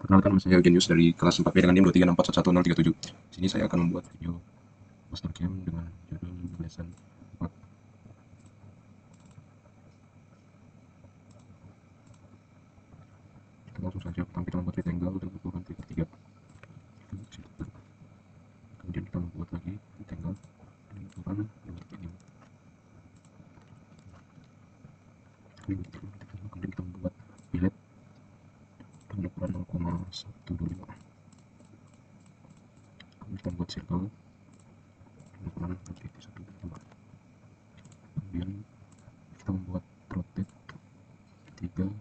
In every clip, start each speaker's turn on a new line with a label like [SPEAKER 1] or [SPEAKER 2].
[SPEAKER 1] Perkenalkan, saya Eugenius dari kelas 4B dengan NIM 236411037. Di sini saya akan membuat video poster cam dengan judul lesson 4. Kita langsung saja. Pertama kita membuat rectangle dengan ukuran 3x3. Kemudian kita membuat lagi rectangle dengan ukuran 2x5. Kemudian kita membuat billet dengan ukuran 0,125. Kemudian kita membuat circle dengan ukuran 1,5. Kemudian kita membuat rotate 3 9.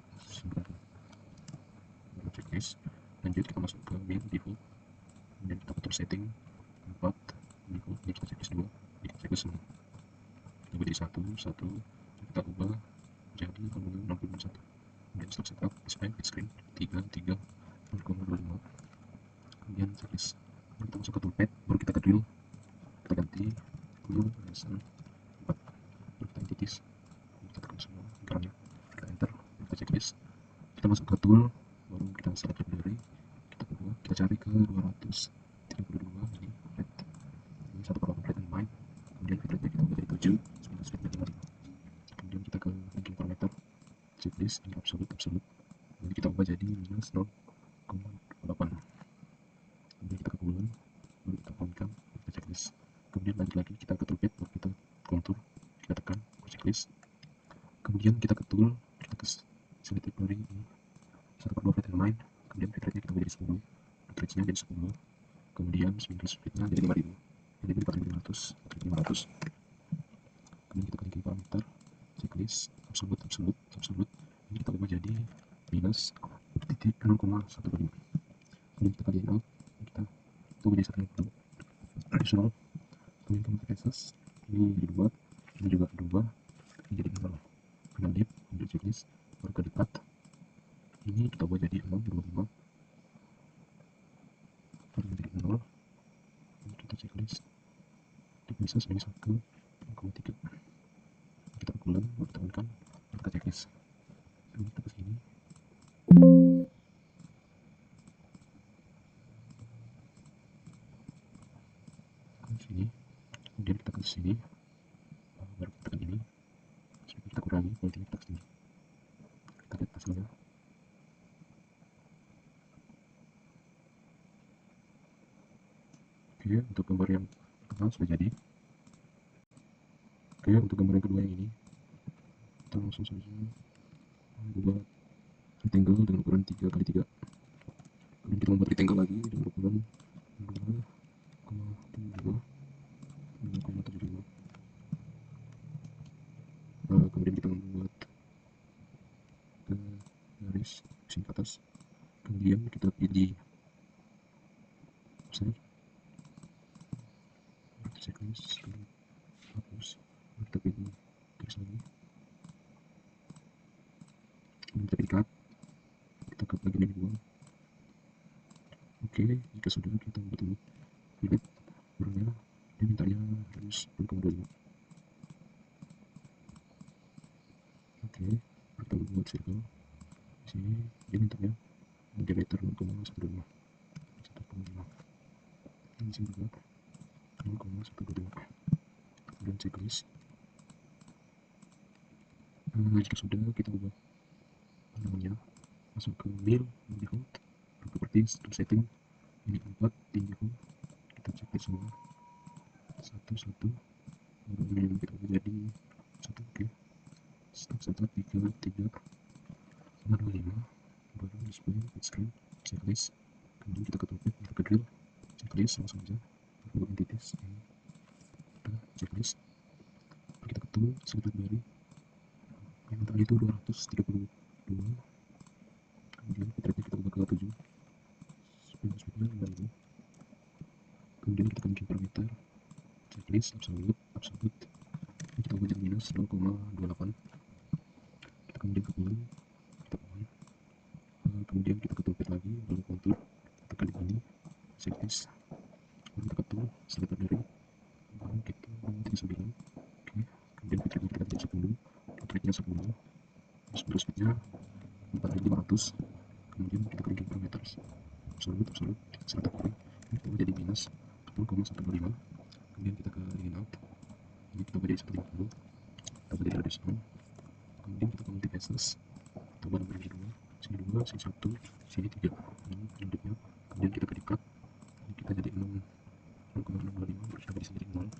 [SPEAKER 1] Checklist. Lanjut kita masuk ke main default. Kemudian kita atur setting 4 default. Ini kita checklist 2. Ini kita checklist semua. Kita jadi 1 kita ubah jadi 61. Kemudian stop setup display screen 3 0,25. Kemudian checklist. Kemudian kita masuk ke toolpad, baru kita ke drill, kita ganti blue lesson 4. Baru kita titis, kita tekan semua lingkarannya, kita enter, kita checklist. Kita masuk ke tool, baru kita select dari, kita ubah, kita cari ke 232 ini red, ini satu per complete and mine. Kemudian fit rate-nya kita ubah jadi 7, spindle speed-nya 55. Kemudian kita ke linking parameter checklist, ini absolute, jadi kita ubah jadi minus 0,8. Kemudian kita ke bulan, baru kita pointkan, kita checklist. Kemudian lanjut lagi kita ke toolpad, baru kita contour, kita tekan checklist. Kemudian kita ke tool, kita ke select dari ini 1/2 flat and mine. Kemudian fit rate-nya kita ubah jadi 10, fit rate-nya jadi 10. Kemudian spindle speed-nya jadi 5000, jadi 4500. Kemudian kita ke linking parameter checklist absolute. Ini kita ubah jadi minus titik 0,15. Kemudian kita kaliin out, kita ubah jadi 1,50 additional. Kemudian kita faces, ini jadi 2, ini juga 2, ini jadi 0. Final div, ambil checklist, baru ke dekat, ini kita ubah jadi 0,25, baru jadi 0. Ini kita checklist, di faces minus 1, 0,3. Kita bulan, baru kita tekan, baru kita checklist. Kemudian kita ke sini, kemudian kita ke sini, baru kita tekan ini, supaya kita kurangi quality-nya, kita ke sini, kita lihat hasilnya. Oke, untuk gambar yang pertama sudah jadi. Oke, untuk gambar yang kedua yang ini, kita langsung saja membuat rectangle dengan ukuran 3x3. Kemudian kita membuat rectangle lagi dengan ukuran 2,75. Kemudian kita membuat garis sini ke atas. Kemudian kita pilih save, checklist, hapus, kita pilih garis lagi, kemudian kita pilih cut, kita cut bagian ini buang. Oke, jika sudah kita buat dulu pilih ukurannya, dia mintanya harus 0,25. Oke, kita buat circle di sini, dia mintanya diameter 0,125. Di sini juga 0,125. Kemudian checklist. Jika sudah, kita ubah namanya, masuk ke mail default, properties, setting, ini 4 di default, kita checklist semua satu, baru ini kita ubah jadi 1. Oke, stop setup 3 sama 25, baru display screen checklist. Kemudian kita ke toolpad, kita ke drill, checklist langsung aja, baru entities ini kita checklist. Kita ke tool, select dari yang tadi itu 232. Kemudian fit rate-nya kita ubah ke 7, spindle speed-nya 5000. Kemudian kita ke linking parameter checklist absolute, ini kita ubah jadi minus 0,28. kita kemudian ke bulan, kita on. Kemudian kita ke toolpad lagi, lalu contour, kita klik ini checklist, baru kita ke tool, select dari, baru kita ubah 39. Oke, kemudian fit rate-nya kita jadi 10, fit rate-nya 10, spindle speed-nya 4500. Kemudian kita ke linking parameters absolut, serta kurang, ini kita jadi minus 10,125. Kemudian kita ke in out, ini kita ubah jadi 150, kita ubah jadi radius 0. Kemudian kita ke multifaces, kita ubah nomor ini 2, sini 2, sini 1, sini 3, ini penduduknya. Kemudian kita ke dekat, ini kita jadi 0,625, terus kita sini jadi 0.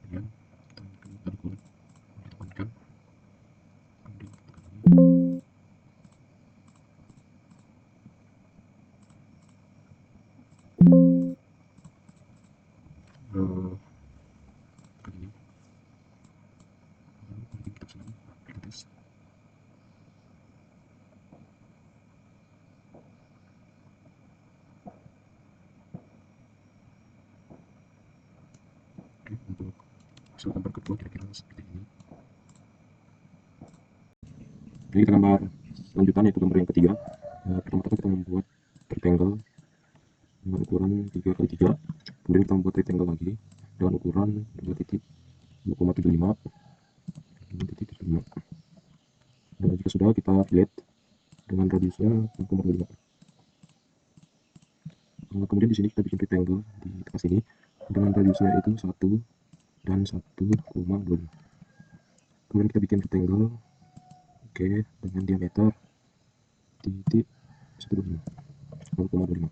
[SPEAKER 1] Kemudian kita ke kalkul, kita tekankan, kemudian kita tekan ini. Begini, lalu kemudian kita senang, kita tes. Oke, untuk hasil gambar kedua kira-kira seperti ini. Ini kita gambar lanjutan, yaitu gambar yang ketiga. Pertama-tama kita membuat rectangle dengan ukuran 3x3, kemudian kita membuat rectangle lagi dengan ukuran 2.0,75 2.75, dan jika sudah kita fillet dengan radiusnya 0,25. Kemudian di sini kita bikin rectangle di tengah sini dengan radiusnya itu 1 dan 1,25. kemudian kita bikin rectangle, oke, dengan diameter titik 0,25.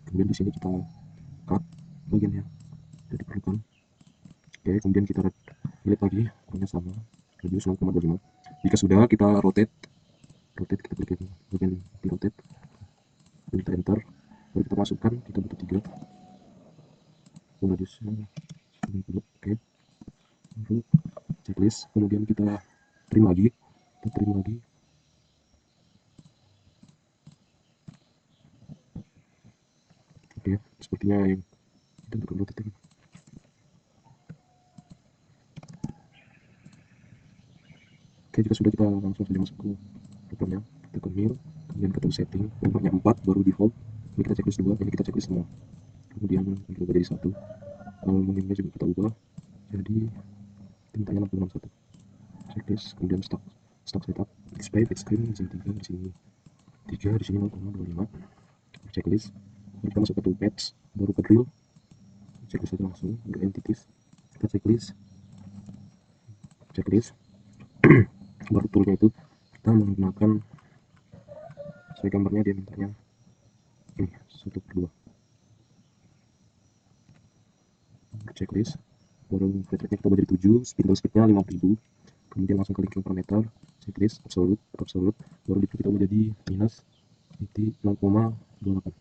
[SPEAKER 1] kemudian di sini kita cut bagiannya jadi diperlukan. Oke, kemudian kita fillet lagi, ukurannya sama, radius 0,25. jika sudah, kita rotate, kita klik bagian di rotate, kemudian kita enter, baru kita masukkan, kita butuh 3, radiusnya 90. Oke, baru checklist, kemudian kita trim lagi, oke, sepertinya yang itu untuk rotate. Oke, jika sudah, kita langsung saja masuk ke programnya, kita ke new, kemudian ke tool setting, nomornya 4, baru default, ini kita checklist 2, ini kita checklist semua, kemudian kita ubah jadi 1, aluminiumnya juga kita ubah jadi tintanya 661, checklist, kemudian stock setup, display, big screen, izin 3, di sini 3, di sini 0,25, checklist, baru kita masuk ke toolpath, baru ke drill, checklist saja langsung, baru entities, kita checklist, baru toolnya itu kita menggunakan sesuai gambarnya, diameternya ini 1/2, checklist, baru flat rate-nya kita ubah jadi 7, spindle speed-nya 5000, kemudian langsung klik ke parameter, checklist, absolute, baru kita ubah jadi minus titik 0,28,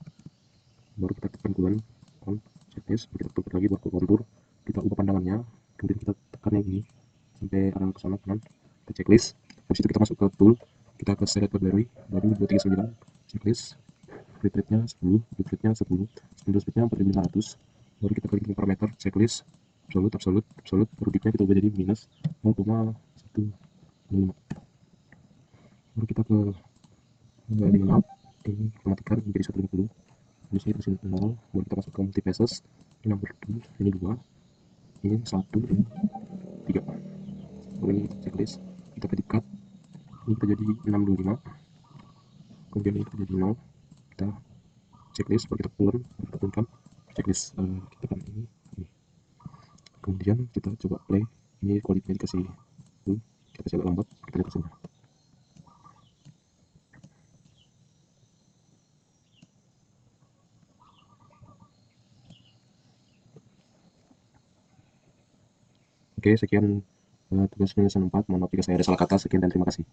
[SPEAKER 1] baru kita tekan bulan on, checklist, kita tukar lagi buat kontur, kita ubah pandangannya, kemudian kita tekannya gini sampai arah ke sana kanan, kita checklist, habis itu kita masuk ke tool, kita ke select boundary, baru 239, checklist, flat rate-nya 10, bit rate-nya 10, spindle speed-nya 4500, baru kita klik ke parameter, checklist, absolute, baru bitnya kita ubah jadi minus 0,105, baru kita ke dengan out, ini kita matikan menjadi 150, di sini kasih 0, baru kita masuk ke multifaces, ini nomor 2, ini 2, ini 1, ini 3, baru ini checklist, kita ke cut, ini kita jadi 625, kemudian ini kita jadi 0, kita checklist, baru kita turunkan, checklist, kita tekan ini, kemudian kita coba play, ini quality-nya dikasih full, kita kasih agak lambat, kita lihat hasilnya. Oke, sekian tugas penulisan 4, mohon maaf jika saya ada salah kata, sekian dan terima kasih.